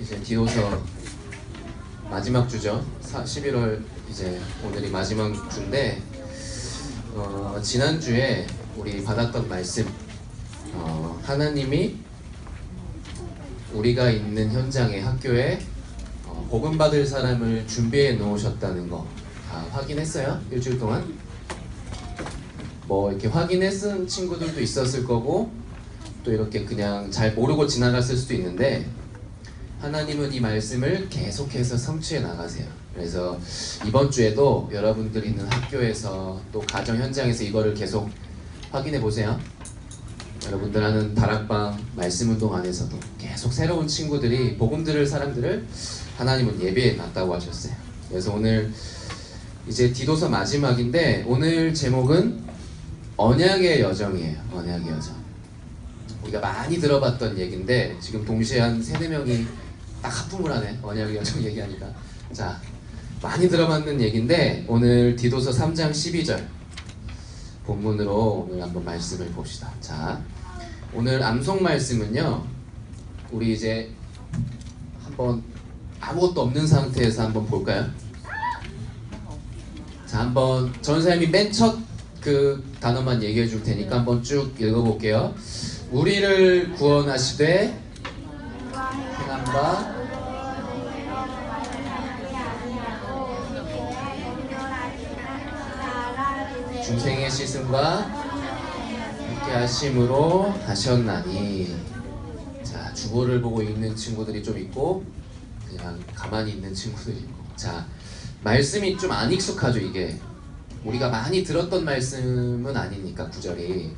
이제 디도서 마지막 주죠. 11월 이제 오늘이 마지막 주인데 지난주에 우리 받았던 말씀, 하나님이 우리가 있는 현장에, 학교에 복음 받을 사람을 준비해 놓으셨다는 거 다 확인했어요? 일주일 동안? 뭐 이렇게 확인했은 친구들도 있었을 거고, 또 이렇게 그냥 잘 모르고 지나갔을 수도 있는데, 하나님은 이 말씀을 계속해서 성취해 나가세요. 그래서 이번 주에도 여러분들이 있는 학교에서 또 가정 현장에서 이거를 계속 확인해 보세요. 여러분들 하는 다락방 말씀 운동 안에서도 계속 새로운 친구들이 복음 들을 사람들을 하나님은 예배해 놨다고 하셨어요. 그래서 오늘 이제 디도서 마지막인데, 오늘 제목은 언약의 여정이에요. 언약의 여정. 우리가 많이 들어봤던 얘기인데 지금 동시에 한 3-4명이 딱 하품을 하네. 언약의 여정 얘기하니까. 자, 많이 들어봤는 얘기인데 오늘 디도서 3장 12절 본문으로 오늘 한번 말씀을 봅시다. 자, 오늘 암송 말씀은요, 우리 이제 한번 아무것도 없는 상태에서 한번 볼까요? 자, 한번 전사님이 맨 첫 그 단어만 얘기해 줄 테니까 한번 쭉 읽어볼게요. 우리를 구원하시되 행함과 중생의 씻음과 함께 하심으로 하셨나니. 자, 주보를 보고 읽는 친구들이 좀 있고 그냥 가만히 있는 친구들이 있고. 자, 말씀이 좀 안 익숙하죠. 이게 우리가 많이 들었던 말씀은 아니니까 구절이.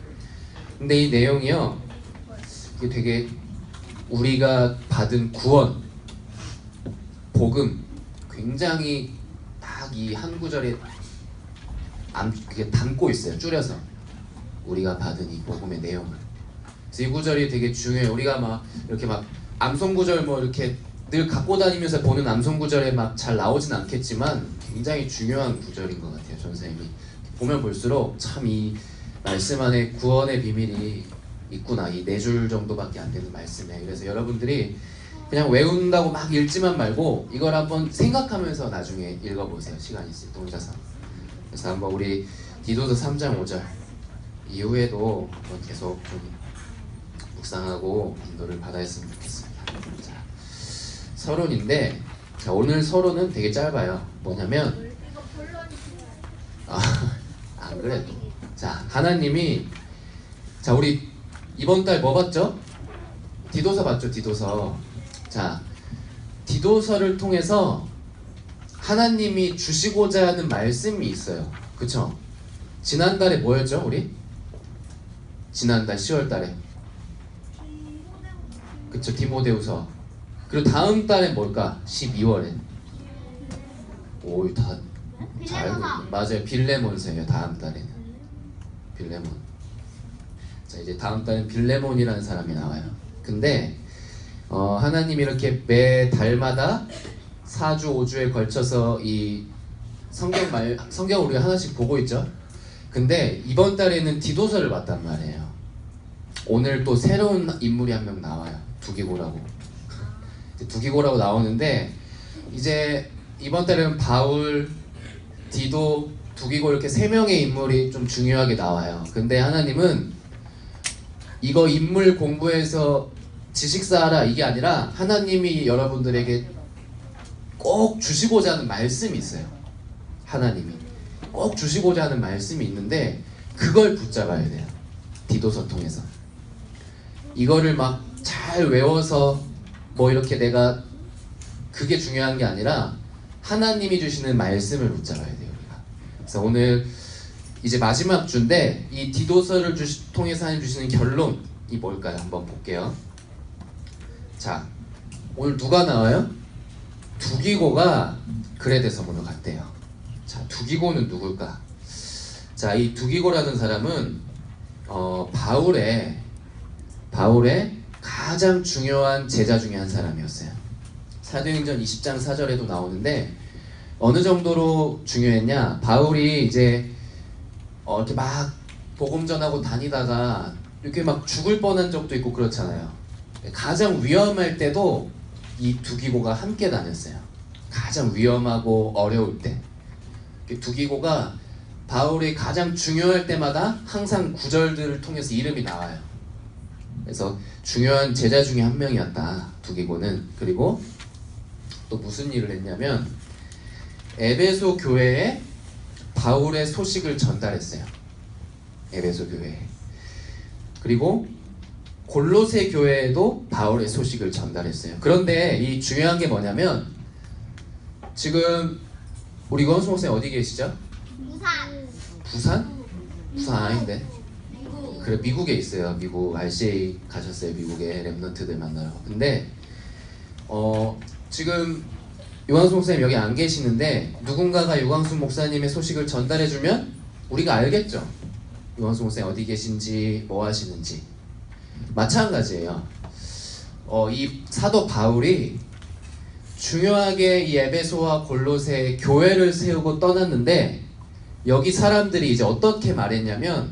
근데 이 내용이요, 이게 되게 우리가 받은 구원, 복음, 굉장히 딱 이 한 구절에 그게 담고 있어요. 줄여서 우리가 받은 이 복음의 내용을. 그래서 이 구절이 되게 중요해요. 우리가 막 이렇게 막 암송 구절 뭐 이렇게 늘 갖고 다니면서 보는 암송 구절에 막 잘 나오진 않겠지만 굉장히 중요한 구절인 것 같아요. 전사님이 보면 볼수록 참 이 말씀 안에 구원의 비밀이 있구나. 이 4줄 정도밖에 안 되는 말씀에. 그래서 여러분들이 그냥 외운다고 막 읽지만 말고 이걸 한번 생각하면서 나중에 읽어보세요. 시간 있을 때 혼자서. 그래서 한번 우리 디도서 3장 5절 이후에도 한번 계속 좀 묵상하고 인도를 받아했으면 좋겠습니다. 자, 서론인데, 자, 오늘 서론은 되게 짧아요. 뭐냐면 안 그래도, 자, 하나님이, 자, 우리 이번 달 뭐 봤죠? 디도서 봤죠? 디도서. 자, 디도서를 통해서 하나님이 주시고자 하는 말씀이 있어요. 그쵸? 지난달에 뭐였죠? 우리? 지난달 10월달에 그쵸? 디모데후서. 그리고 다음 달에 뭘까? 12월에 오, 다 잘 알고 있네. 맞아요. 빌레몬서예요. 다음 달에는 빌레몬. 자, 이제 다음 달엔 빌레몬이라는 사람이 나와요. 근데 하나님이 이렇게 매 달마다 4주 5주에 걸쳐서 이 성경 우리가 하나씩 보고 있죠. 근데 이번 달에는 디도서를 봤단 말이에요. 오늘 또 새로운 인물이 한 명 나와요. 두기고라고. 두기고라고 나오는데, 이제 이번 달에는 바울, 디도, 두기고 이렇게 3명의 인물이 좀 중요하게 나와요. 근데 하나님은 이거 인물 공부해서 지식 쌓아라 이게 아니라 하나님이 여러분들에게 꼭 주시고자 하는 말씀이 있어요. 하나님이 꼭 주시고자 하는 말씀이 있는데 그걸 붙잡아야 돼요. 디도서 통해서 이거를 막 잘 외워서 뭐 이렇게 내가, 그게 중요한 게 아니라 하나님이 주시는 말씀을 붙잡아야 돼요. 우리가. 그래서 오늘 이제 마지막 주인데 이 디도서를 통해서 하나님 주시는 결론이 뭘까요? 한번 볼게요. 자, 오늘 누가 나와요? 두기고가 그레데 섬으로 갔대요. 자, 두기고는 누굴까? 자, 이 두기고라는 사람은 바울의 가장 중요한 제자 중에 한 사람이었어요. 사도행전 20장 4절에도 나오는데, 어느 정도로 중요했냐? 바울이 이제 이렇게 막 복음 전하고 다니다가 이렇게 막 죽을 뻔한 적도 있고 그렇잖아요. 가장 위험할 때도 이 두 기고가 함께 다녔어요. 가장 위험하고 어려울 때. 두 기고가 바울이 가장 중요할 때마다 항상 구절들을 통해서 이름이 나와요. 그래서 중요한 제자 중에 한 명이었다, 두 기고는. 그리고 또 무슨 일을 했냐면 에베소 교회에 바울의 소식을 전달했어요. 에베소 교회에. 그리고 골로새 교회에도 바울의 소식을 전달했어요. 그런데 이 중요한 게 뭐냐면 지금 우리 권수 목사님 어디 계시죠? 부산. 부산? 부산 아닌데. 그래, 미국에 있어요. 미국 RCA 가셨어요. 미국에 랩런트들 만나러. 근데 지금 유광수 목사님 여기 안 계시는데 누군가가 유광수 목사님의 소식을 전달해주면 우리가 알겠죠. 유광수 목사님 어디 계신지 뭐 하시는지. 마찬가지예요. 이 사도 바울이 중요하게 이 에베소와 골로새 교회를 세우고 떠났는데 여기 사람들이 이제 어떻게 말했냐면,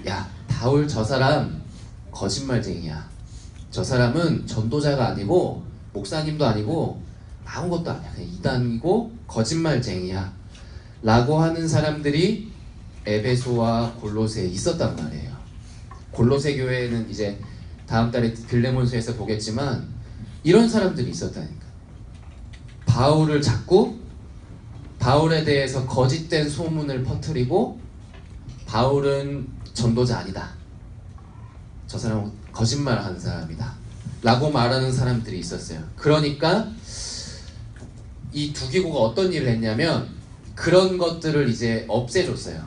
야, 바울 저 사람 거짓말쟁이야. 저 사람은 전도자가 아니고 목사님도 아니고 아무것도 아니야. 그냥 이단이고 거짓말쟁이야 라고 하는 사람들이 에베소와 골로새에 있었단 말이에요. 골로새 교회는 이제 다음 달에 빌레몬서에서 보겠지만 이런 사람들이 있었다니까. 바울을 잡고 바울에 대해서 거짓된 소문을 퍼뜨리고 바울은 전도자 아니다. 저 사람은 거짓말하는 사람이다. 라고 말하는 사람들이 있었어요. 그러니까 이 두 기고가 어떤 일을 했냐면 그런 것들을 이제 없애줬어요.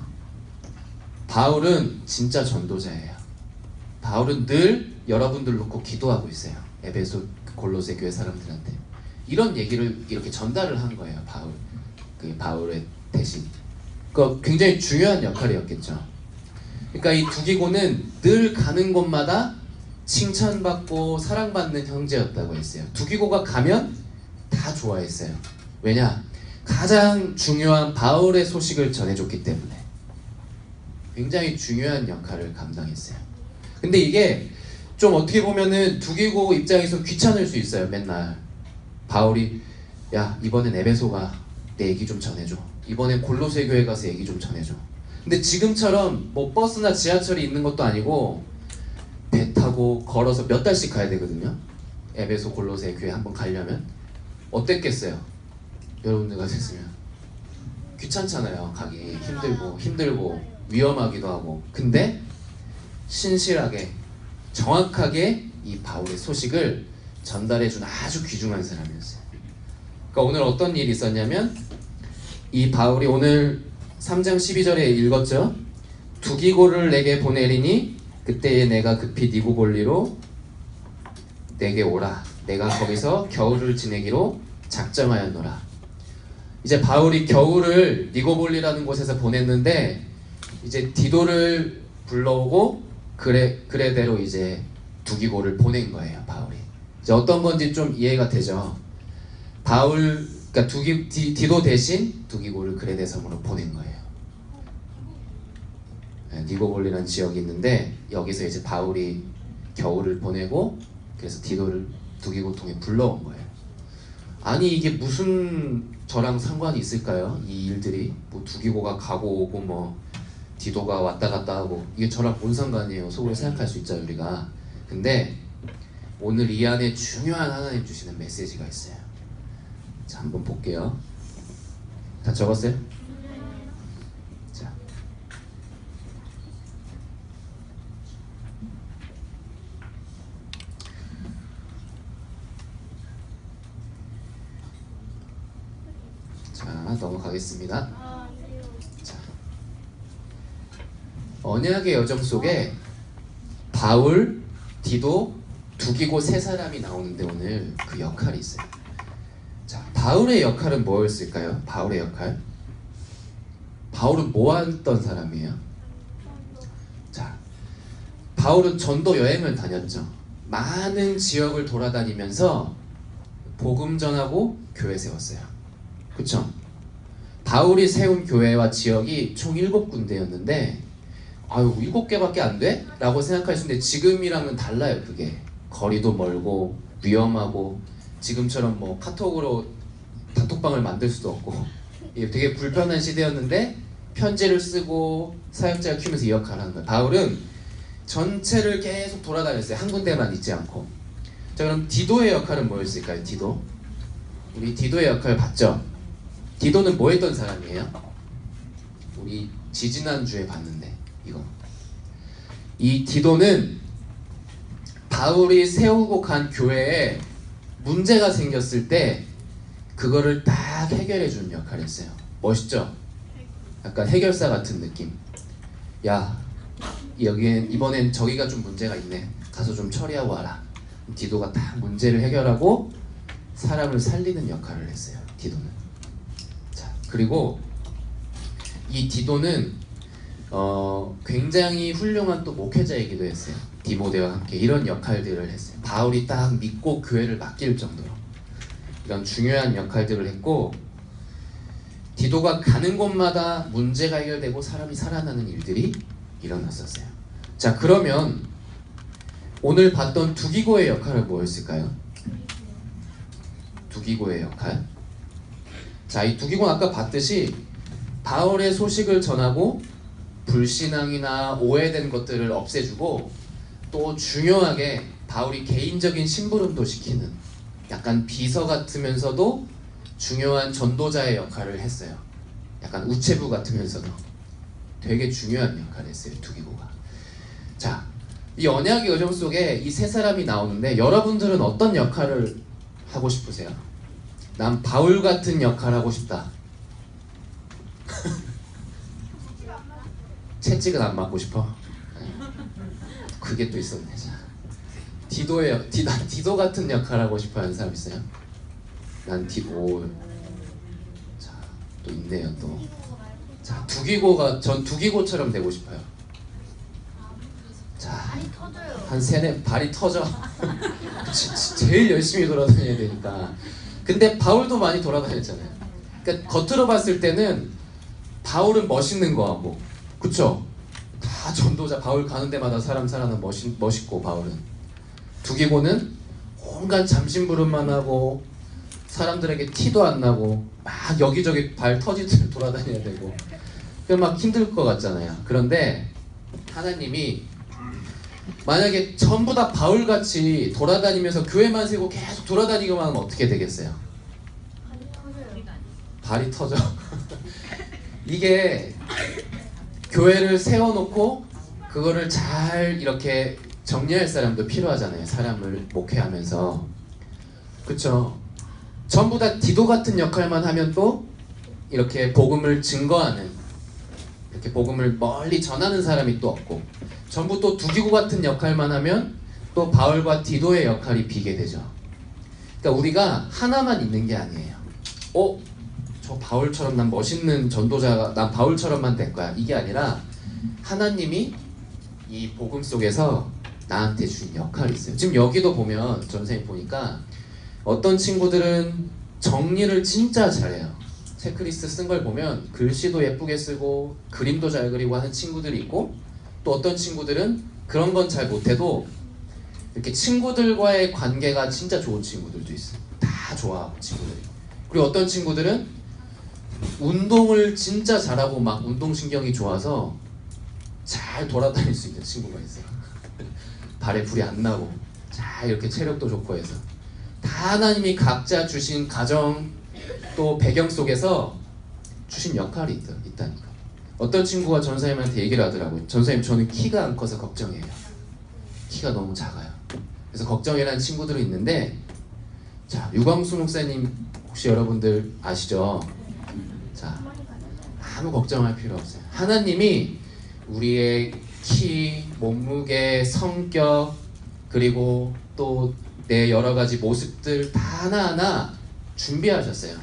바울은 진짜 전도자예요. 바울은 늘 여러분들 놓고 기도하고 있어요. 에베소 골로새 교회 사람들한테 이런 얘기를 이렇게 전달을 한 거예요. 바울의 대신. 그 굉장히 중요한 역할이었겠죠. 그러니까 이 두 기고는 늘 가는 곳마다 칭찬받고 사랑받는 형제였다고 했어요. 두 기고가 가면 다 좋아했어요. 왜냐? 가장 중요한 바울의 소식을 전해줬기 때문에. 굉장히 중요한 역할을 감당했어요. 근데 이게 좀 어떻게 보면은 두 기고 입장에서 귀찮을 수 있어요. 맨날 바울이 야, 이번엔 에베소가 내 얘기 좀 전해줘. 이번엔 골로새 교회 가서 얘기 좀 전해줘. 근데 지금처럼 뭐 버스나 지하철이 있는 것도 아니고 배 타고 걸어서 몇 달씩 가야 되거든요. 에베소 골로새 교회 한번 가려면 어땠겠어요? 여러분들 같았으면 귀찮잖아요. 가기 힘들고 위험하기도 하고. 근데 신실하게 정확하게 이 바울의 소식을 전달해준 아주 귀중한 사람이었어요. 그러니까 오늘 어떤 일이 있었냐면 이 바울이 오늘 3장 12절에 읽었죠. 두 기고를 내게 보내리니 그때에 내가 급히 니고볼리로 내게 오라. 내가 거기서 겨울을 지내기로 작정하였노라. 이제 바울이 겨울을 니고볼리라는 곳에서 보냈는데 이제 디도를 불러오고 그래대로 이제 두 기고를 보낸 거예요. 바울이. 이제 어떤 건지 좀 이해가 되죠. 그러니까 디도 대신 두 기고를 그레데 섬으로 보낸 거예요. 니고볼리라는 지역이 있는데 여기서 이제 바울이 겨울을 보내고 그래서 디도를 두 기고 통해 불러온 거예요. 아니 이게 무슨 저랑 상관이 있을까요? 이 일들이 뭐 두 기고가 가고 오고 뭐 디도가 왔다 갔다 하고 이게 저랑 뭔 상관이에요? 속으로 생각할 수 있죠 우리가. 근데 오늘 이 안에 중요한 하나님 주시는 메시지가 있어요. 자, 한번 볼게요. 다 적었어요? 자, 넘어가겠습니다. 자, 언약의 여정 속에 바울, 디도, 두 기고 세 사람이 나오는데 오늘 그 역할이 있어요. 자, 바울의 역할은 뭐였을까요? 바울의 역할. 바울은 뭐 했던 사람이에요? 자, 바울은 전도 여행을 다녔죠. 많은 지역을 돌아다니면서 복음 전하고 교회 세웠어요. 그쵸? 바울이 세운 교회와 지역이 총 7군데였는데 아유 7개밖에 안 돼? 라고 생각할 수 있는데 지금이랑은 달라요. 그게 거리도 멀고 위험하고 지금처럼 뭐 카톡으로 단톡방을 만들 수도 없고 이게 되게 불편한 시대였는데 편지를 쓰고 사역자를 키우면서 이 역할을 하는 거예요. 바울은 전체를 계속 돌아다녔어요. 한 군데만 있지 않고. 자, 그럼 디도의 역할은 뭐였을까요? 디도? 우리 디도의 역할 봤죠? 디도는 뭐 했던 사람이에요? 우리 지지난주에 봤는데 이거. 이 디도는 바울이 세우고 간 교회에 문제가 생겼을 때 그거를 딱 해결해 주는 역할을 했어요. 멋있죠? 약간 해결사 같은 느낌. 야, 여기엔 이번엔 저기가 좀 문제가 있네. 가서 좀 처리하고 와라. 디도가 딱 문제를 해결하고 사람을 살리는 역할을 했어요. 디도는. 자, 그리고 이 디도는 굉장히 훌륭한 또 목회자이기도 했어요. 디모데와 함께 이런 역할들을 했어요. 바울이 딱 믿고 교회를 맡길 정도로 이런 중요한 역할들을 했고, 디도가 가는 곳마다 문제가 해결되고 사람이 살아나는 일들이 일어났었어요. 자, 그러면 오늘 봤던 두기고의 역할은 뭐였을까요? 두기고의 역할. 자, 이 두기고는 아까 봤듯이 바울의 소식을 전하고 불신앙이나 오해된 것들을 없애주고 또 중요하게 바울이 개인적인 심부름도 시키는 약간 비서 같으면서도 중요한 전도자의 역할을 했어요. 약간 우체부 같으면서도 되게 중요한 역할을 했어요. 두기고가. 자, 이 언약의 여정 속에 이 세 사람이 나오는데 여러분들은 어떤 역할을 하고 싶으세요? 난 바울 같은 역할 하고 싶다. 채찍은 안 맞고 싶어? 그게 또 있었네. 디도 같은 역할 하고 싶어 하는 사람 있어요? 난 디도. 자, 또 있네요 또. 자, 전 두기고처럼 되고 싶어요. 자, 한 세네 발이 터져. 제일 열심히 돌아다녀야 되니까. 근데 바울도 많이 돌아다녔잖아요. 그러니까 겉으로 봤을 때는 바울은 멋있는 거 같고, 그쵸? 다 전도자, 바울 가는 데마다 사람 살아는 멋있고, 바울은. 두기고는 온갖 잠심부름만 하고 사람들에게 티도 안 나고 막 여기저기 발 터지듯이 돌아다녀야 되고 막 힘들 것 같잖아요. 그런데 하나님이 만약에 전부 다 바울같이 돌아다니면서 교회만 세고 계속 돌아다니기만 하면 어떻게 되겠어요? 발이 터져. 이게 교회를 세워놓고 그거를 잘 이렇게 정리할 사람도 필요하잖아요. 사람을 목회하면서. 그쵸? 전부 다 디도 같은 역할만 하면 또 이렇게 복음을 증거하는, 이렇게 복음을 멀리 전하는 사람이 또 없고, 전부 또 두기고 같은 역할만 하면 또 바울과 디도의 역할이 비게 되죠. 그러니까 우리가 하나만 있는 게 아니에요. 저 바울처럼 난 멋있는 전도자가, 난 바울처럼만 될 거야. 이게 아니라 하나님이 이 복음 속에서 나한테 주신 역할이 있어요. 지금 여기도 보면 선생님 보니까 어떤 친구들은 정리를 진짜 잘해요. 체크리스트 쓴 걸 보면 글씨도 예쁘게 쓰고 그림도 잘 그리고 하는 친구들이 있고, 또 어떤 친구들은 그런 건 잘 못해도 이렇게 친구들과의 관계가 진짜 좋은 친구들도 있어요. 다 좋아하고 친구들이. 그리고 어떤 친구들은 운동을 진짜 잘하고 막 운동신경이 좋아서 잘 돌아다닐 수 있는 친구가 있어요. 발에 불이 안 나고 잘 이렇게 체력도 좋고 해서 다 하나님이 각자 주신 가정 또 배경 속에서 주신 역할이 있다니까. 어떤 친구가 전사님한테 얘기를 하더라고요. 전사님, 저는 키가 안 커서 걱정이에요. 키가 너무 작아요. 그래서 걱정이라는 친구들이 있는데, 자, 유광수 목사님 혹시 여러분들 아시죠? 자, 아무 걱정할 필요 없어요. 하나님이 우리의 키, 몸무게, 성격, 그리고 또 내 여러 가지 모습들 다 하나하나 준비하셨어요.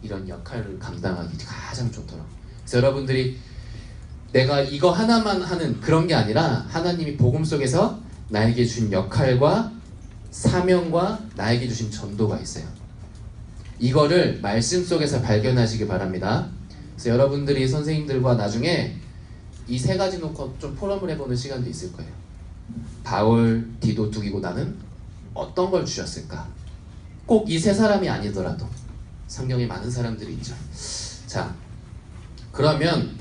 이런 역할을 감당하기 가장 좋도록. 그래서 여러분들이 내가 이거 하나만 하는 그런 게 아니라 하나님이 복음 속에서 나에게 준 역할과 사명과 나에게 주신 전도가 있어요. 이거를 말씀 속에서 발견하시기 바랍니다. 그래서 여러분들이 선생님들과 나중에 이 세 가지 놓고 좀 포럼을 해보는 시간도 있을 거예요. 바울, 디도, 두기고 나는 어떤 걸 주셨을까? 꼭 이 세 사람이 아니더라도 성경에 많은 사람들이 있죠. 자, 그러면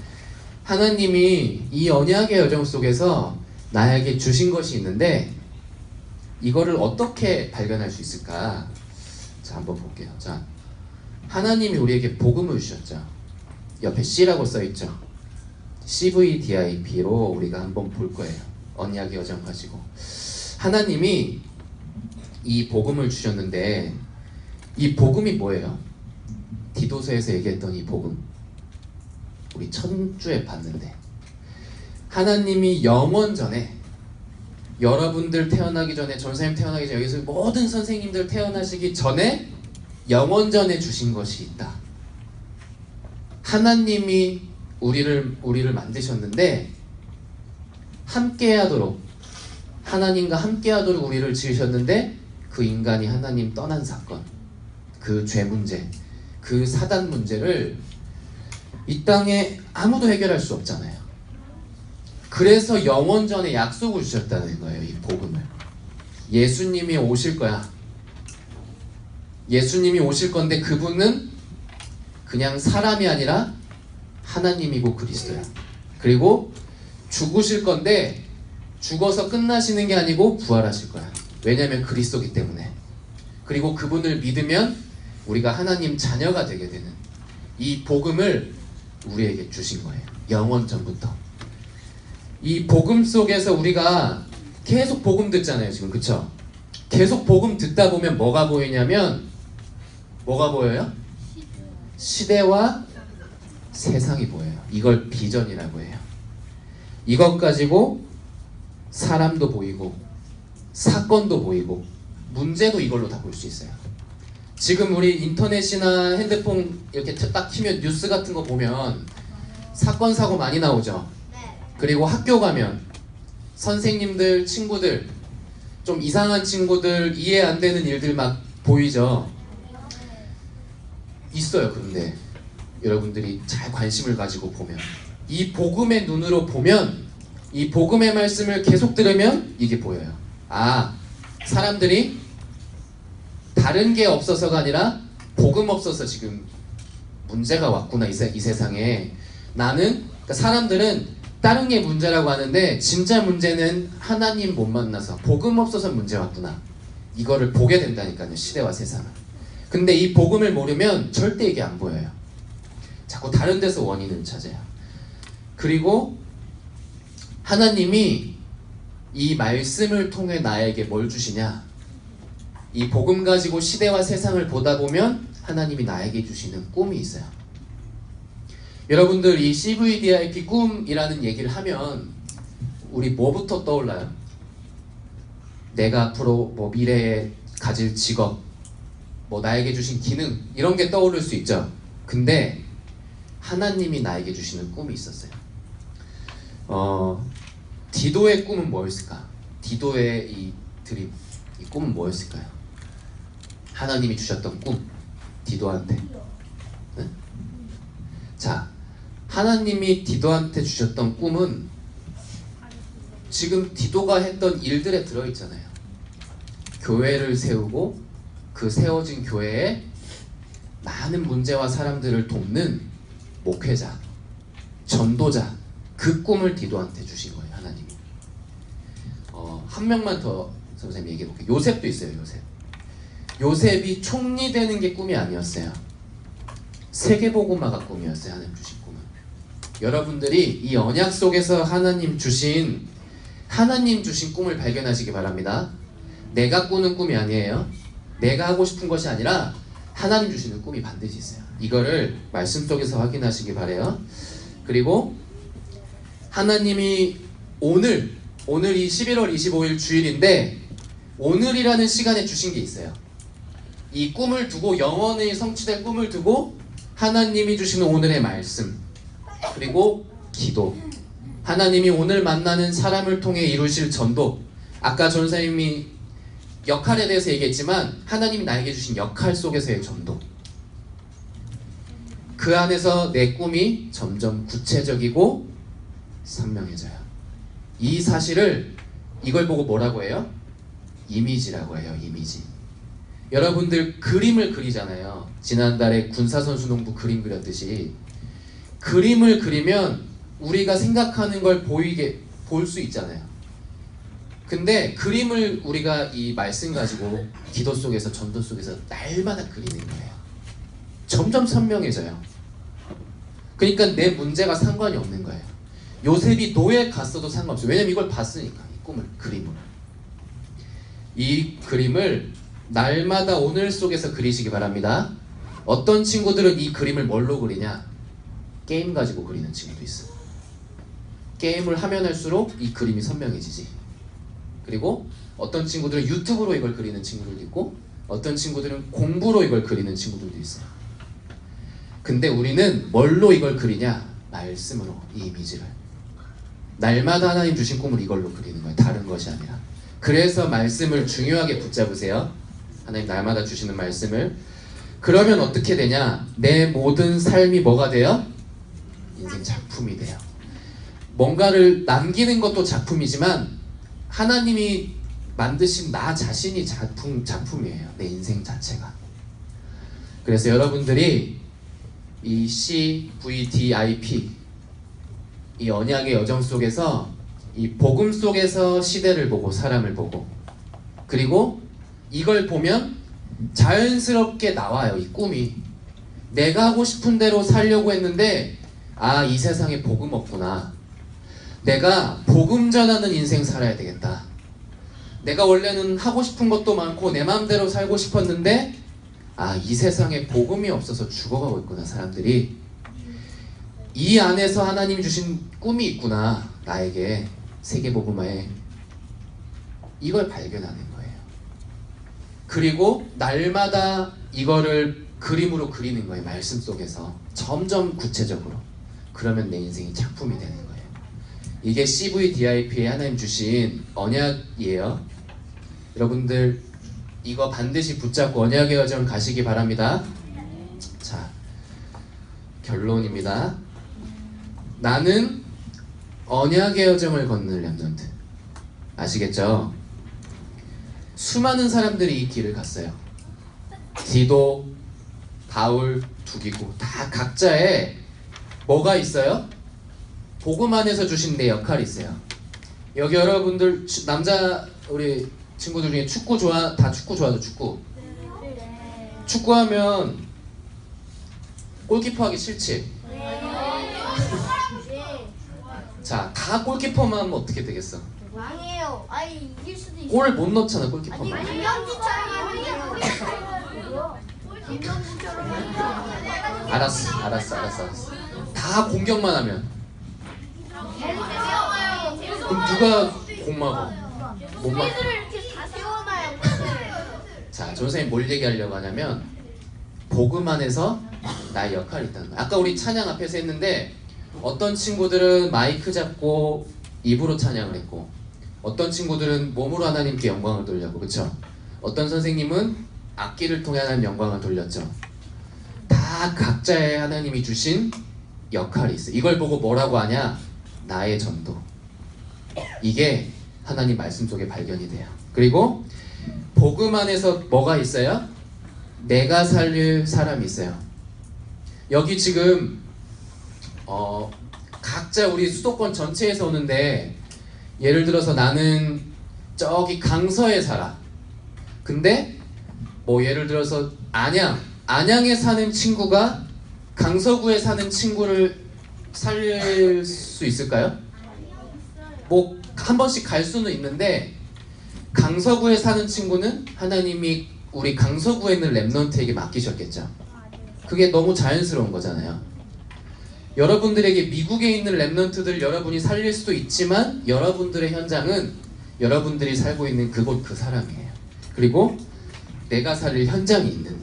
하나님이 이 언약의 여정 속에서 나에게 주신 것이 있는데 이거를 어떻게 발견할 수 있을까? 자, 한번 볼게요. 자, 하나님이 우리에게 복음을 주셨죠. 옆에 C라고 써있죠. CVDIP로 우리가 한번 볼 거예요. 언약의 여정 가지고 하나님이 이 복음을 주셨는데 이 복음이 뭐예요? 디도서에서 얘기했던 이 복음, 우리 천주에 봤는데 하나님이 영원 전에, 여러분들 태어나기 전에, 전사님 태어나기 전에, 여기서 모든 선생님들 태어나시기 전에 영원 전에 주신 것이 있다. 하나님이 우리를 만드셨는데 함께하도록, 하나님과 함께하도록 우리를 지으셨는데 그 인간이 하나님 떠난 사건, 그 죄 문제, 그 사단 문제를 이 땅에 아무도 해결할 수 없잖아요. 그래서 영원 전에 약속을 주셨다는 거예요. 이 복음을. 예수님이 오실 거야. 예수님이 오실 건데 그분은 그냥 사람이 아니라 하나님이고 그리스도야. 그리고 죽으실 건데 죽어서 끝나시는 게 아니고 부활하실 거야. 왜냐하면 그리스도기 때문에. 그리고 그분을 믿으면 우리가 하나님 자녀가 되게 되는 이 복음을 우리에게 주신 거예요. 영원 전부터. 이 복음 속에서 우리가 계속 복음 듣잖아요. 지금 그쵸? 계속 복음 듣다 보면 뭐가 보이냐면, 뭐가 보여요? 시대와 세상이 보여요. 이걸 비전이라고 해요. 이것 가지고 사람도 보이고 사건도 보이고 문제도 이걸로 다 볼 수 있어요. 지금 우리 인터넷이나 핸드폰 이렇게 딱 키면 뉴스 같은 거 보면 사건 사고 많이 나오죠. 그리고 학교 가면 선생님들, 친구들, 좀 이상한 친구들, 이해 안 되는 일들 막 보이죠. 있어요. 그런데 여러분들이 잘 관심을 가지고 보면, 이 복음의 눈으로 보면, 이 복음의 말씀을 계속 들으면 이게 보여요. 아, 사람들이 다른 게 없어서가 아니라 복음 없어서 지금 문제가 왔구나. 이 세상에. 나는, 그러니까 사람들은 다른 게 문제라고 하는데 진짜 문제는 하나님 못 만나서 복음 없어서 문제 왔구나. 이거를 보게 된다니까요. 시대와 세상을. 근데 이 복음을 모르면 절대 이게 안 보여요. 자꾸 다른 데서 원인을 찾아요. 그리고 하나님이 이 말씀을 통해 나에게 뭘 주시냐? 이 복음 가지고 시대와 세상을 보다 보면 하나님이 나에게 주시는 꿈이 있어요. 여러분들 이 CVDIP 꿈이라는 얘기를 하면 우리 뭐부터 떠올라요? 내가 앞으로 뭐 미래에 가질 직업, 뭐 나에게 주신 기능, 이런 게 떠오를 수 있죠. 근데 하나님이 나에게 주시는 꿈이 있었어요. 디도의 꿈은 뭐였을까? 디도의 이 드림, 이 꿈은 뭐였을까요? 하나님이 주셨던 꿈, 디도한테. 네? 자, 하나님이 디도한테 주셨던 꿈은 지금 디도가 했던 일들에 들어있잖아요. 교회를 세우고 그 세워진 교회에 많은 문제와 사람들을 돕는 목회자, 전도자, 그 꿈을 디도한테 주신 거예요. 하나님이. 한 명만 더 선생님 얘기해 볼게요. 요셉도 있어요. 요셉이 총리 되는 게 꿈이 아니었어요. 세계복음화가 꿈이었어요. 하나님 주신 꿈은. 여러분들이 이 언약 속에서 하나님 주신 꿈을 발견하시기 바랍니다. 내가 꾸는 꿈이 아니에요. 내가 하고 싶은 것이 아니라 하나님 주시는 꿈이 반드시 있어요. 이거를 말씀 속에서 확인하시기 바래요. 그리고 하나님이 오늘이 11월 25일 주일인데 오늘이라는 시간에 주신 게 있어요. 이 꿈을 두고, 영원히 성취될 꿈을 두고 하나님이 주시는 오늘의 말씀, 그리고 기도, 하나님이 오늘 만나는 사람을 통해 이루실 전도. 아까 전사님이 역할에 대해서 얘기했지만 하나님이 나에게 주신 역할 속에서의 전도, 그 안에서 내 꿈이 점점 구체적이고 선명해져요. 이 사실을, 이걸 보고 뭐라고 해요? 이미지라고 해요. 이미지. 여러분들 그림을 그리잖아요. 지난달에 군사선수농부 그림 그렸듯이 그림을 그리면 우리가 생각하는 걸 볼 수 있잖아요. 근데 그림을 우리가 이 말씀 가지고 기도 속에서 전도 속에서 날마다 그리는 거예요. 점점 선명해져요. 그러니까 내 문제가 상관이 없는 거예요. 요셉이 노예 갔어도 상관없어요. 왜냐면 이걸 봤으니까, 이 꿈을, 그림을. 이 그림을 날마다 오늘 속에서 그리시기 바랍니다. 어떤 친구들은 이 그림을 뭘로 그리냐? 게임 가지고 그리는 친구도 있어요. 게임을 하면 할수록 이 그림이 선명해지지. 그리고 어떤 친구들은 유튜브로 이걸 그리는 친구들도 있고, 어떤 친구들은 공부로 이걸 그리는 친구들도 있어요. 근데 우리는 뭘로 이걸 그리냐? 말씀으로, 이 이미지를. 날마다 하나님 주신 꿈을 이걸로 그리는 거예요. 다른 것이 아니라. 그래서 말씀을 중요하게 붙잡으세요. 하나님 날마다 주시는 말씀을. 그러면 어떻게 되냐? 내 모든 삶이 뭐가 돼요? 인생 작품이 돼요. 뭔가를 남기는 것도 작품이지만 하나님이 만드신 나 자신이 작품이에요. 내 인생 자체가. 그래서 여러분들이 이 CVDIP, 이 언약의 여정 속에서 이 복음 속에서 시대를 보고 사람을 보고, 그리고 이걸 보면 자연스럽게 나와요. 이 꿈이. 내가 하고 싶은 대로 살려고 했는데 아, 이 세상에 복음 없구나. 내가 복음 전하는 인생 살아야 되겠다. 내가 원래는 하고 싶은 것도 많고 내 마음대로 살고 싶었는데 아, 이 세상에 복음이 없어서 죽어가고 있구나, 사람들이. 이 안에서 하나님이 주신 꿈이 있구나, 나에게. 세계복음화에. 이걸 발견하는 거예요. 그리고 날마다 이거를 그림으로 그리는 거예요. 말씀 속에서 점점 구체적으로. 그러면 내 인생이 작품이 되는 거예요. 이게 CVDIP에 하나님 주신 언약이에요. 여러분들 이거 반드시 붙잡고 언약의 여정 가시기 바랍니다. 자, 결론입니다. 나는 언약의 여정을 걷는 렘넌트. 아시겠죠? 수많은 사람들이 이 길을 갔어요. 디도, 바울, 두기고 다 각자의 뭐가 있어요? 복음 안에서 주신 내 역할이 있어요. 여기 여러분들 남자 우리 친구들 중에 축구 다 축구 좋아하죠? 축구. 축구하면 골키퍼 하기 싫지? 자, 다 골키퍼만 하면 어떻게 되겠어? 망해요. 아니 이길 수도 있어. 골을 못 넣잖아, 골키퍼만. 아니 김명진처럼 김명진처럼 알았어. 다 공격만 하면. 그럼 누가 공 막어? 못 막어. 이렇게 다 세워놔요. 자, 선생님 뭘 얘기하려고 하냐면 복음 안에서 나의 역할이 있다는 거야. 아까 우리 찬양 앞에서 했는데 어떤 친구들은 마이크 잡고 입으로 찬양을 했고, 어떤 친구들은 몸으로 하나님께 영광을 돌렸고, 그쵸? 어떤 선생님은 악기를 통해 하나님 영광을 돌렸죠. 다 각자의 하나님이 주신 역할이 있어. 이걸 보고 뭐라고 하냐? 나의 전도. 이게 하나님 말씀 속에 발견이 돼요. 그리고 복음 안에서 뭐가 있어요? 내가 살릴 사람이 있어요. 여기 지금 각자 우리 수도권 전체에서 오는데, 예를 들어서 나는 저기 강서에 살아. 근데 뭐 예를 들어서 안양에 사는 친구가 강서구에 사는 친구를 살릴 수 있을까요? 뭐 한 번씩 갈 수는 있는데, 강서구에 사는 친구는 하나님이 우리 강서구에 있는 렘넌트에게 맡기셨겠죠. 그게 너무 자연스러운 거잖아요. 여러분들에게 미국에 있는 렘넌트들 여러분이 살릴 수도 있지만 여러분들의 현장은 여러분들이 살고 있는 그곳 그 사람이에요. 그리고 내가 살릴 현장이 있는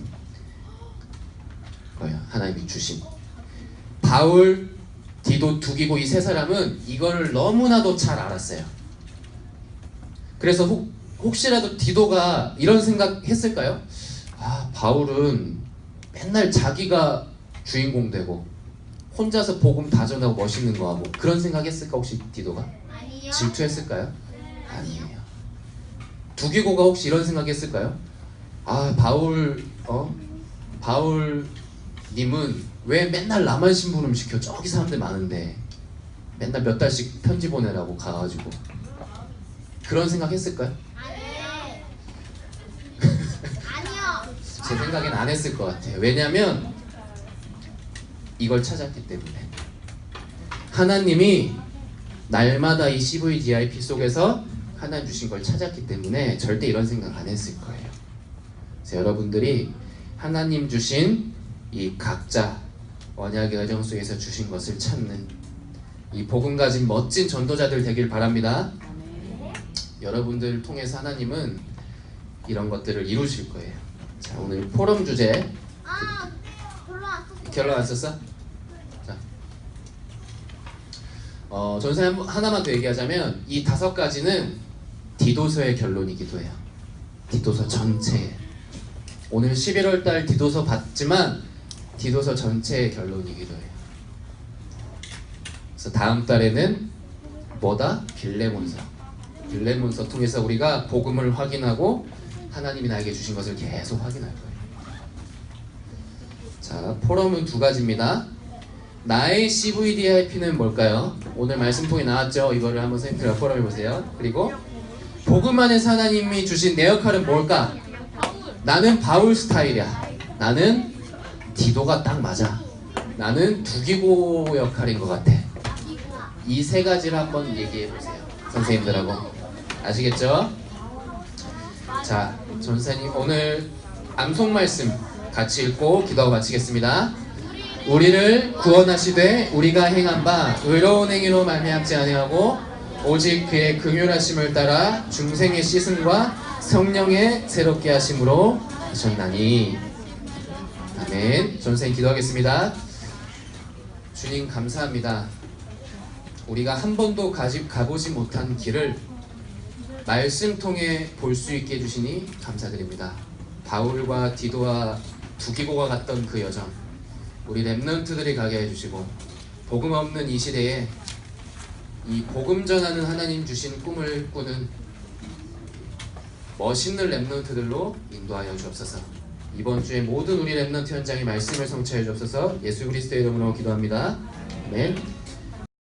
거예요. 하나님이 주신. 바울, 디도, 두기고 이 세 사람은 이거를 너무나도 잘 알았어요. 그래서 혹시라도 디도가 이런 생각 했을까요? 아, 바울은 맨날 자기가 주인공 되고 혼자서 복음 다 전하고 멋있는 거 하고, 그런 생각 했을까 혹시 디도가? 아니요. 질투했을까요? 아니에요. 두기고가 혹시 이런 생각 했을까요? 아 바울님은 왜 맨날 나만 심부름 시켜? 저기 사람들 많은데 맨날 몇 달씩 편지 보내라고 가가지고 그런 생각 했을까요? 아니요. 제 생각엔 안 했을 것 같아요. 왜냐면 이걸 찾았기 때문에 하나님이 날마다 이 CVDIP 속에서 하나님 주신 걸 찾았기 때문에 절대 이런 생각 안 했을 거예요. 그래서 여러분들이 하나님 주신 이 각자 언약의 여정 속에서 주신 것을 찾는 이 복음 가진 멋진 전도자들 되길 바랍니다. 여러분들을 통해서 하나님은 이런 것들을 이루실 거예요. 자, 오늘 포럼 주제 아, 별로 안 썼어. 결론 안 썼어? 자, 전세 하나만 더 얘기하자면 이 5가지는 디도서의 결론이기도 해요. 디도서 전체. 오늘 11월 달 디도서 봤지만 디도서 전체의 결론이기도 해요. 그래서 다음 달에는 뭐다? 빌레몬서. 빌레몬서 통해서 우리가 복음을 확인하고 하나님이 나에게 주신 것을 계속 확인할 거예요. 자, 포럼은 2가지입니다. 나의 CVDIP는 뭘까요? 오늘 말씀 통해 나왔죠? 이거를 한번 선생님들 포럼해 보세요. 그리고 복음 안에서 하나님이 주신 내 역할은 뭘까? 나는 바울 스타일이야. 나는 디도가 딱 맞아. 나는 두기고 역할인 것 같아. 이 3가지를 한번 얘기해 보세요. 선생님들하고. 아시겠죠? 자, 전사님 오늘 암송 말씀 같이 읽고 기도하고 마치겠습니다. 우리를 구원하시되 우리가 행한 바 의로운 행위로 말미암지 아니하고 오직 그의 긍휼하심을 따라 중생의 씻음과 성령의 새롭게 하심으로 하셨나니. 아멘. 전사님 기도하겠습니다. 주님 감사합니다. 우리가 한 번도 가보지 못한 길을 말씀 통해 볼 수 있게 해주시니 감사드립니다. 바울과 디도와 두기고가 갔던 그 여정 우리 렘넌트들이 가게 해주시고 복음 없는 이 시대에 이 복음 전하는 하나님 주신 꿈을 꾸는 멋있는 렘넌트들로 인도하여 주옵소서. 이번 주에 모든 우리 렘넌트 현장의 말씀을 성취하여 주옵소서. 예수 그리스도의 이름으로 기도합니다. 아멘.